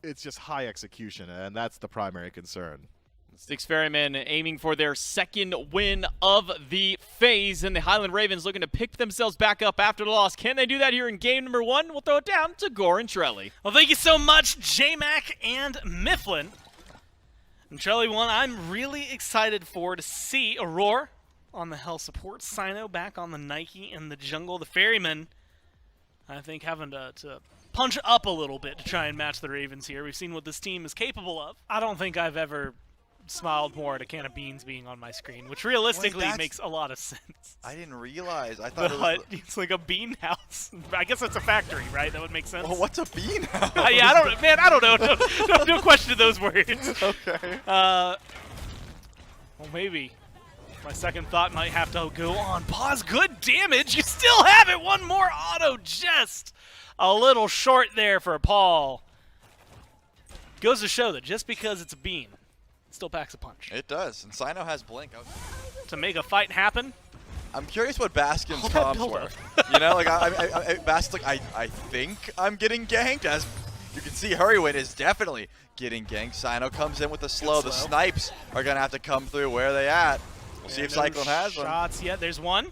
it's just high execution, and that's the primary concern. Styx Ferrymen aiming for their second win of the phase, and the Highland Ravens looking to pick themselves back up after the loss. Can they do that here in game number 1? We'll throw it down to Gore and Trelly. Well, thank you so much, J-Mac and Mifflin. And Trelly, one I'm really excited to see Aurora on the Hell support, Sino back on the Nike in the jungle. The Ferrymen, I think, having to punch up a little bit to try and match the Ravens here. We've seen what this team is capable of. I don't think I've ever smiled more at a can of beans being on my screen, which realistically makes a lot of sense. I didn't rease. I thought it's like a bean house. I guess it's a factory, right? That would make sense. Well, what's a bean house? Yeah, I don't know. Don't question those words. Okay. Well, maybe. My second thought might have to go on pause. Good damage. You still have it. One more auto, just a little short there for Paul. Goes to show that just because it's a bean, it still packs a punch. It does. And Sino has Blink. To make a fight happen. I'm curious what Baskin's comps were. You know, like Baskin's like, I think I'm getting ganked. As you can see, Hurrywin is definitely getting ganked. Sino comes in with the slow. The snipes are gonna have to come through. Where are they at? We'll see if Cyclone has one. Shots yet. There's one.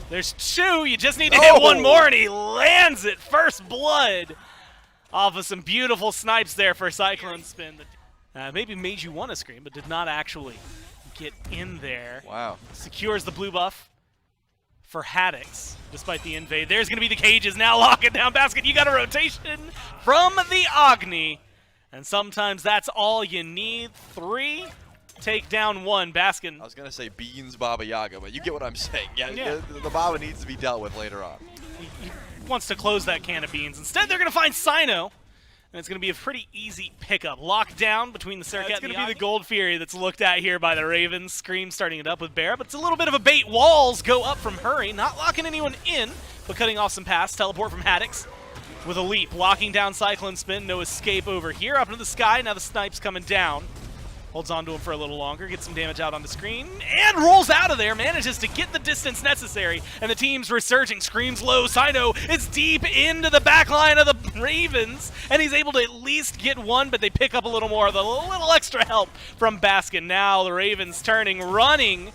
There's two. You just need to hit one more, and he lands it. First blood off of some beautiful snipes there for Cyclone Spin. Maybe made you want to scream, but did not actually get in there. Wow. Secures the blue buff for Haddix, despite the invade. There's going to be the cages now. Lock it down, Basket. You got a rotation from the Agni, and sometimes that's all you need. 3. Take down 1, Baskin. I was going to say Beans Baba Yaga, but you get what I'm saying. Yeah. The Baba needs to be dealt with later on. He wants to close that can of beans. Instead, they're going to find Sino, and it's going to be a pretty easy pickup. Locked down between the Circuit and the It's going to be the Gold Fury that's looked at here by the Ravens. Scream starting it up with Bear, but it's a little bit of a bait. Walls go up from Hurry, not locking anyone in, but cutting off some pass. Teleport from Haddix with a leap. Locking down Cyclone Spin. No escape over here. Up into the sky. Now the Snipe's coming down. Holds on to him for a little longer, gets some damage out on the screen, and rolls out of there, manages to get the distance necessary, and the team's resurging. Screams low, Sino is deep into the back line of the Ravens, and he's able to at least get one, but they pick up a little more, the little extra help from Baskin. Now the Ravens turning, running.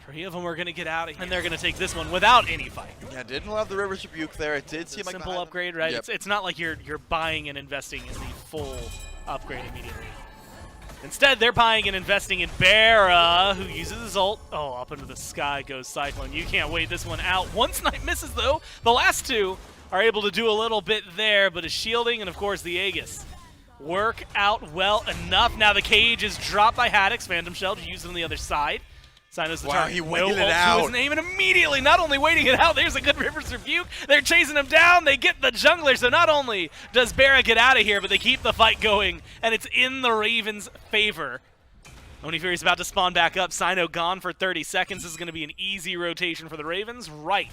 3 of them are going to get out of here, and they're going to take this one without any fight. Yeah, didn't love the River's Rebuke there. It did seem like a simple upgrade, right? Yep. It's not like you're buying and investing in the full upgrade immediately. Instead, they're buying and investing in Barra, who uses his ult. Oh, up into the sky goes Cyclone. You can't wait this one out. One snipe misses, though. The last 2 are able to do a little bit there, but his shielding and, of course, the Aegis work out well enough. Now the cage is dropped by Haddix. Phantom Shell to use it on the other side. Sino's the turn. He waited it out. His name, and immediately, not only waiting it out, there's a good River's Rebuke. They're chasing him down. They get the jungler. So not only does Barra get out of here, but they keep the fight going, and it's in the Ravens' favor. Oni Fury's about to spawn back up. Sino gone for 30 seconds. This is going to be an easy rotation for the Ravens right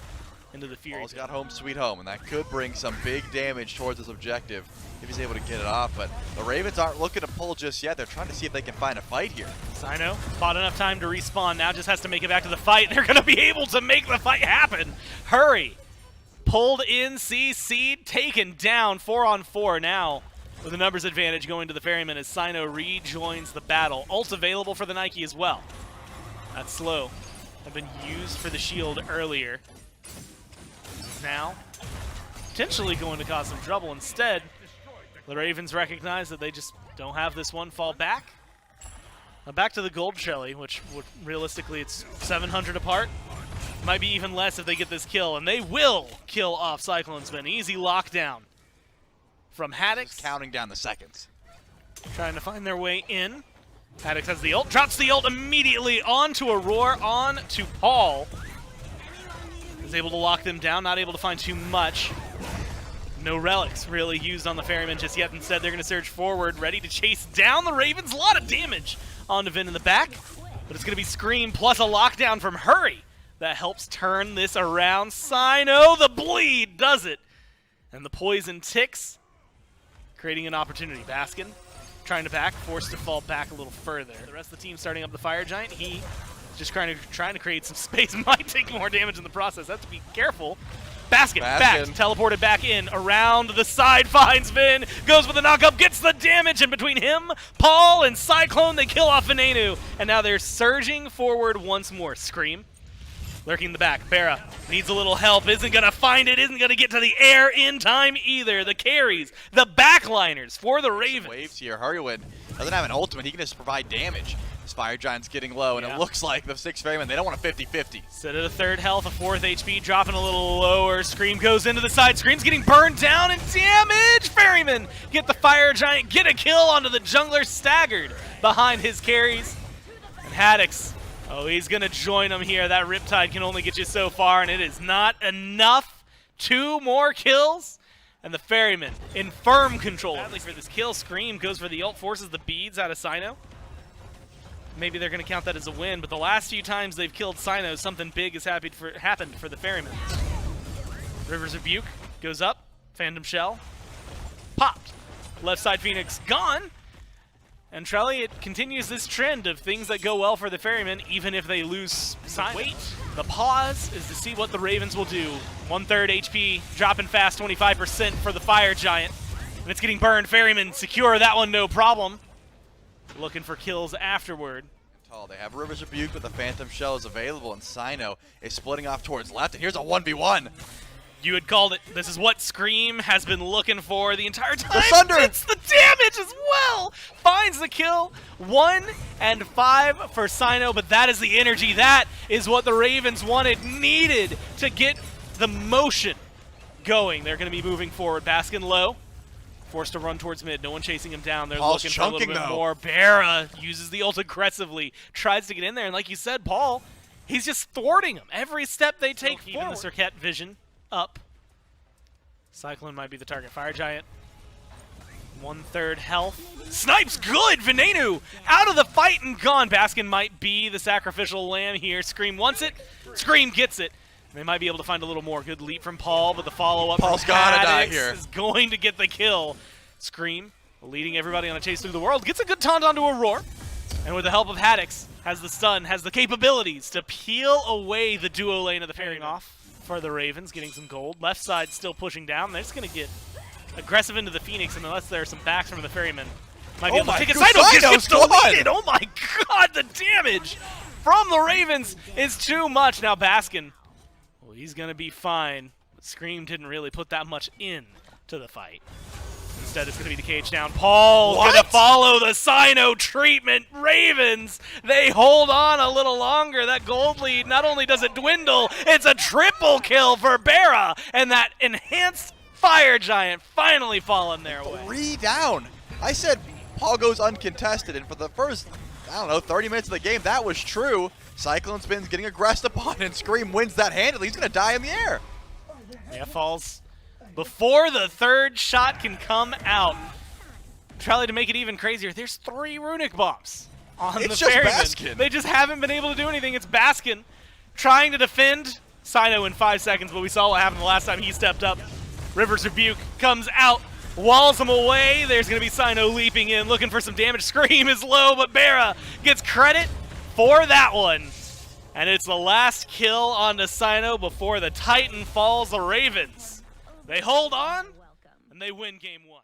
into the Fury. Paul's got home sweet home, and that could bring some big damage towards his objective if he's able to get it off. But the Ravens aren't looking to pull just yet. They're trying to see if they can find a fight here. Sino bought enough time to respawn. Now just has to make it back to the fight. They're going to be able to make the fight happen. Hurry. Pulled in, CC'd, taken down. 4-on-4 now with a numbers advantage going to the Ferryman as Sino rejoins the battle. Ult available for the Nike as well. That's slow. Have been used for the shield earlier. Now potentially going to cause some trouble. Instead, the Ravens recognize that they just don't have this one. Fall back. Now back to the gold Shelly, which would realistically it's 700 apart. Might be even less if they get this kill, and they will kill off Cyclone Spin. Easy lockdown from Haddix. Just counting down the seconds. Trying to find their way in. Haddix has the ult, drops the ult immediately onto Aurora, on to Paul. Is able to lock them down, not able to find too much. No relics really used on the Ferryman just yet. Instead, they're going to surge forward, ready to chase down the Ravens. A lot of damage on Vin in the back, but it's going to be Scream plus a lockdown from Hurry. That helps turn this around. Sino, the bleed does it. And the poison ticks, creating an opportunity. Baskin trying to back, forced to fall back a little further. The rest of the team starting up the Fire Giant. He just trying to create some space. Might take more damage in the process. Have to be careful Baskin, back, teleported back in, around the side, finds Vin, goes for the knockup, gets the damage, and between him, Paul, and Cyclone, they kill off Venenu, and now they're surging forward once more. Scream, lurking in the back. Bera needs a little help, isn't going to find it, isn't going to get to the air in time either. The carries, the backliners for the Ravens. Waves here. Highland doesn't have an ultimate. He can just provide damage. This Fire Giant's getting low, and it looks like the 6 Ferrymen, they don't want a 50-50. Set at a 3rd health, a 4th HP, dropping a little lower. Scream goes into the side. Scream's getting burned down and damage. Ferrymen get the Fire Giant, get a kill onto the jungler, staggered behind his carries. And Haddix, oh, he's going to join him here. That Riptide can only get you so far, and it is not enough. 2 more kills, and the Ferrymen in firm control. Badly for this kill. Scream goes for the ult, forces the beads out of Cyno. Maybe they're going to count that as a win, but the last few times they've killed Cyno, something big has happened for the Ferrymen. River's Rebuke goes up. Phantom Shell popped. Left side Phoenix gone. And Trelly, it continues this trend of things that go well for the Ferrymen, even if they lose Cyno. Wait, the pause is to see what the Ravens will do. 1/3 HP, dropping fast, 25% for the Fire Giant. And it's getting burned. Ferrymen secure that one, no problem. Looking for kills afterward. They have River's Rebuke, but the Phantom Shell is available, and Cyno is splitting off towards left, and here's a 1v1. You had called it. This is what Scream has been looking for the entire time. The Thunder! It's the damage as well! Finds the kill. 1 and 5 for Cyno, but that is the energy. That is what the Ravens needed to get the motion going. They're going to be moving forward. Baskin low. Forced to run towards mid. No one chasing him down. They're looking for a little bit more. Bera uses the ult aggressively. Tries to get in there. And like you said, Paul, he's just thwarting him. Every step they take forward. Even the Circuit vision up. Cyclone might be the target. Fire Giant. 1/3 health. Snipes good! Venenu out of the fight and gone. Baskin might be the sacrificial lamb here. Scream wants it. Scream gets it. They might be able to find a little more. Good leap from Paul, but the follow-up Paul's from gotta die Haddix here. is going to get the kill. Scream, leading everybody on a chase through the world, gets a good taunt onto Aurora. And with the help of Haddix, has the stun, has the capabilities to peel away the duo lane of the Ferrymen. Off for the Ravens, getting some gold. Left side still pushing down. They're just going to get aggressive into the Phoenix, and unless there are some backs from the Ferrymen, might be able to take it. Cyno gets deleted! Oh my god, the damage from the Ravens is too much. Now Baskin, well, he's going to be fine. But Scream didn't really put that much in to the fight. Instead, it's going to be the cage down. Paul's going to follow the Cyno treatment. Ravens, they hold on a little longer. That gold lead, not only does it dwindle, it's a triple kill for Bera. And that enhanced Fire Giant finally falling their way. 3 down. I said Paul goes uncontested, and for the first, 30 minutes of the game, that was true. Cyclone Spin's getting aggressed upon, and Scream wins that handily. He's going to die in the air. Yeah, falls before the 3rd shot can come out. Try to make it even crazier. There's 3 runic bombs on the Ferrymen. Baskin. They just haven't been able to do anything. It's Baskin trying to defend Cyno in 5 seconds, but we saw what happened the last time he stepped up. River's Rebuke comes out, walls him away. There's going to be Cyno leaping in, looking for some damage. Scream is low, but Bera gets credit for that one. And it's the last kill onto Cyno before the Titan falls. The Ravens, they hold on, and they win game 1.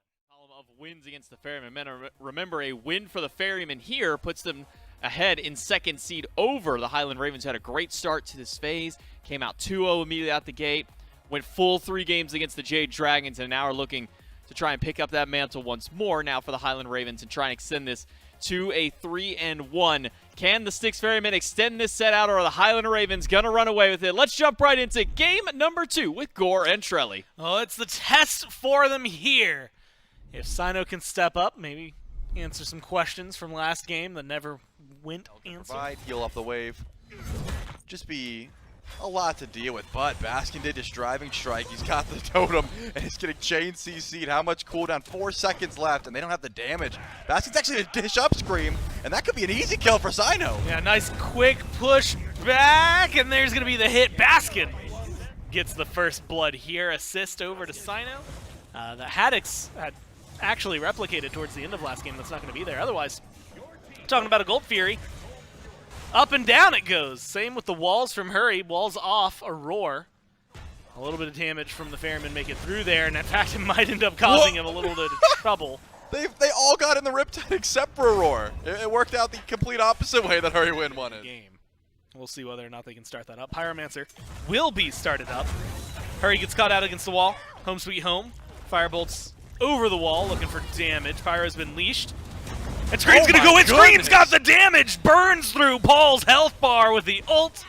Of wins against the Ferrymen. Remember, a win for the Ferrymen here puts them ahead in 2nd seed over the Highland Ravens. Had a great start to this phase, came out 2-0 immediately out the gate, went full 3 games against the Jade Dragons, and now are looking to try and pick up that mantle once more now for the Highland Ravens and try and extend this to a 3-1. Can the Styx Ferrymen extend this set out, or are the Highland Ravens going to run away with it? Let's jump right into game number 2 with Gore and Trelly. Oh, it's the test for them here. If Cyno can step up, maybe answer some questions from last game that never went answered. Provide, heal off the wave. Just be a lot to deal with, but Baskin did his driving strike. He's got the totem, and he's getting chain CC'd. How much cooldown? 4 seconds left, and they don't have the damage. Baskin's actually going to dish up Scream, and that could be an easy kill for Cyno. Yeah, nice quick push back, and there's going to be the hit. Baskin gets the first blood here. Assist over to Cyno. The Haddix had actually replicated towards the end of last game. That's not going to be there. Otherwise, talking about a Gold Fury. Up and down it goes. Same with the walls from Hurry. Walls off, a roar. A little bit of damage from the Ferrymen make it through there, and in fact it might end up causing him a little bit of trouble. They all got in the Riptide except for Aurora. It worked out the complete opposite way that Hurrywin wanted. Game. We'll see whether or not they can start that up. Pyromancer will be started up. Hurry gets caught out against the wall. Home sweet home. Firebolts over the wall looking for damage. Pyro's been leashed. And Scream's gonna go in. Scream's got the damage. Burns through Paul's health bar with the ult.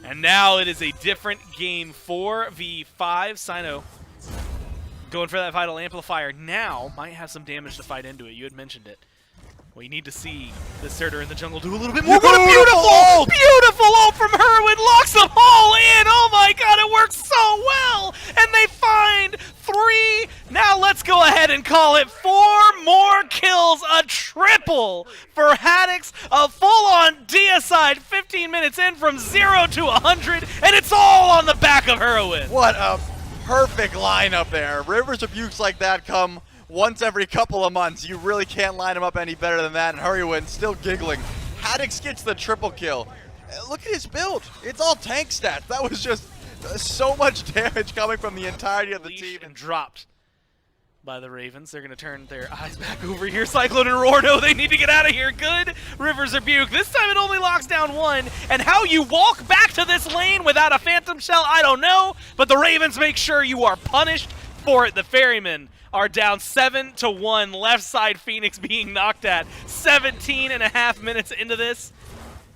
And now it is a different game. 4v5. Sino going for that vital amplifier now. Might have some damage to fight into it. You had mentioned it. We need to see the Surtur in the jungle do a little bit more. What a beautiful ult from Hurwin. Locks them all in. Oh my god, it works so well. And they find 3. Now let's go ahead and call it 4 more kills. A triple for Haddix. A full-on deicide 15 minutes in from 0 to 100. And it's all on the back of Hurwin. What a perfect lineup there. Rivers Rebukes like that come once every couple of months. You really can't line him up any better than that. And Hurrywin still giggling. Haddix gets the triple kill. Look at his build. It's all tank stats. That was just so much damage coming from the entirety of the team. And dropped by the Ravens. They're going to turn their eyes back over here. Cyclone and Roar, no, they need to get out of here. Good Rivers Rebuke. This time it only locks down 1. And how you walk back to this lane without a Phantom Shell, I don't know. But the Ravens make sure you are punished for it. The Ferrymen are down 7-1. Left side Phoenix being knocked at 17.5 minutes into this.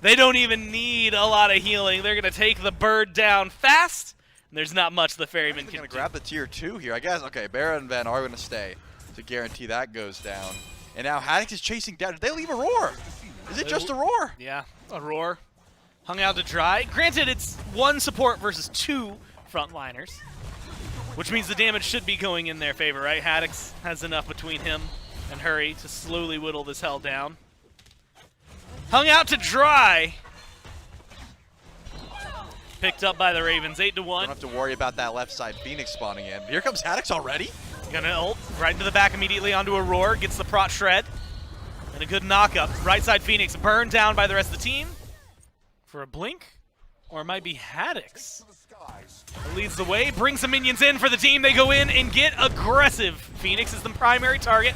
They don't even need a lot of healing. They're going to take the bird down fast. And there's not much the Ferrymen can do. Going to grab the tier 2 here. I guess, okay, Barra and Van are going to stay to guarantee that goes down. And now Haddix is chasing down. Did they leave Aurora? Is it just Aurora? Yeah, Aurora hung out to dry. Granted, it's 1 support versus 2 frontliners, which means the damage should be going in their favor, right? Haddix has enough between him and Hurry to slowly whittle this hell down. Hung out to dry. Picked up by the Ravens, 8-1. Don't have to worry about that left side Phoenix spawning in. Here comes Haddix already. Gonna ult right into the back immediately onto Aurora. Gets the prot shred. And a good knockup. Right side Phoenix burned down by the rest of the team. For a blink? Or it might be Haddix. Leads the way, brings some minions in for the team. They go in and get aggressive. Phoenix is the primary target.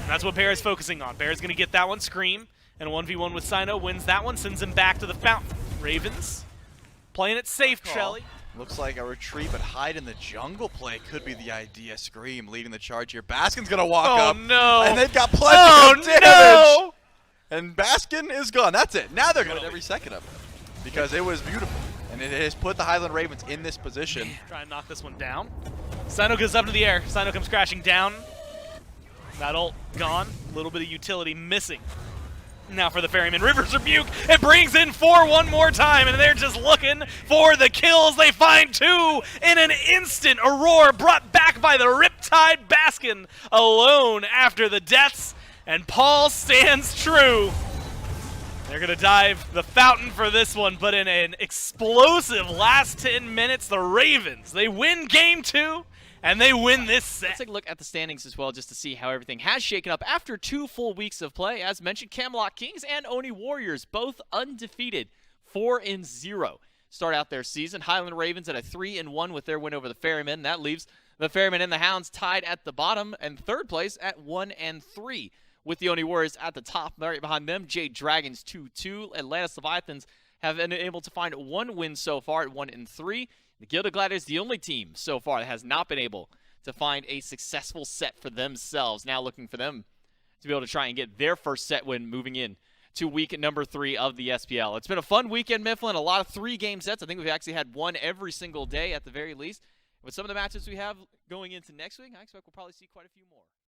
And that's what Bear is focusing on. Bear's going to get that one, Scream. And a 1v1 with Sino, wins that one, sends him back to the fountain. Ravens playing it safe, Shelly. Looks like a retreat, but hide in the jungle play could be the idea. Scream leading the charge here. Baskin's going to walk up. Oh, no. And they've got plenty of damage. No. And Baskin is gone. That's it. Now they're going to every second of it. Because it was beautiful. And it has put the Highland Ravens in this position. Try and knock this one down. Sino goes up into the air. Sino comes crashing down. That ult gone. A little bit of utility missing. Now for the Ferryman. Rivers Rebuke. It brings in 4 one more time. And they're just looking for the kills. They find 2 in an instant. Aurora brought back by the Riptide. Baskin alone after the deaths. And Paul stands true. They're going to dive the fountain for this one, but in an explosive last 10 minutes, the Ravens, they win game 2, and they win this set. Let's take a look at the standings as well, just to see how everything has shaken up after 2 full weeks of play. As mentioned, Camelot Kings and Oni Warriors, both undefeated, 4-0. Start out their season. Highland Ravens at a 3-1 with their win over the Ferrymen. That leaves the Ferrymen and the Hounds tied at the bottom, and 3rd place at 1-3. With the Oni Warriors at the top, right behind them, Jade Dragons 2-2. Atlantis Leviathans have been able to find 1 win so far at 1-3. The Gilded Gladiators, the only team so far that has not been able to find a successful set for themselves. Now looking for them to be able to try and get their first set win moving in to week number 3 of the SPL. It's been a fun weekend, Mifflin. A lot of 3-game sets. I think we've actually had one every single day at the very least. With some of the matches we have going into next week, I expect we'll probably see quite a few more.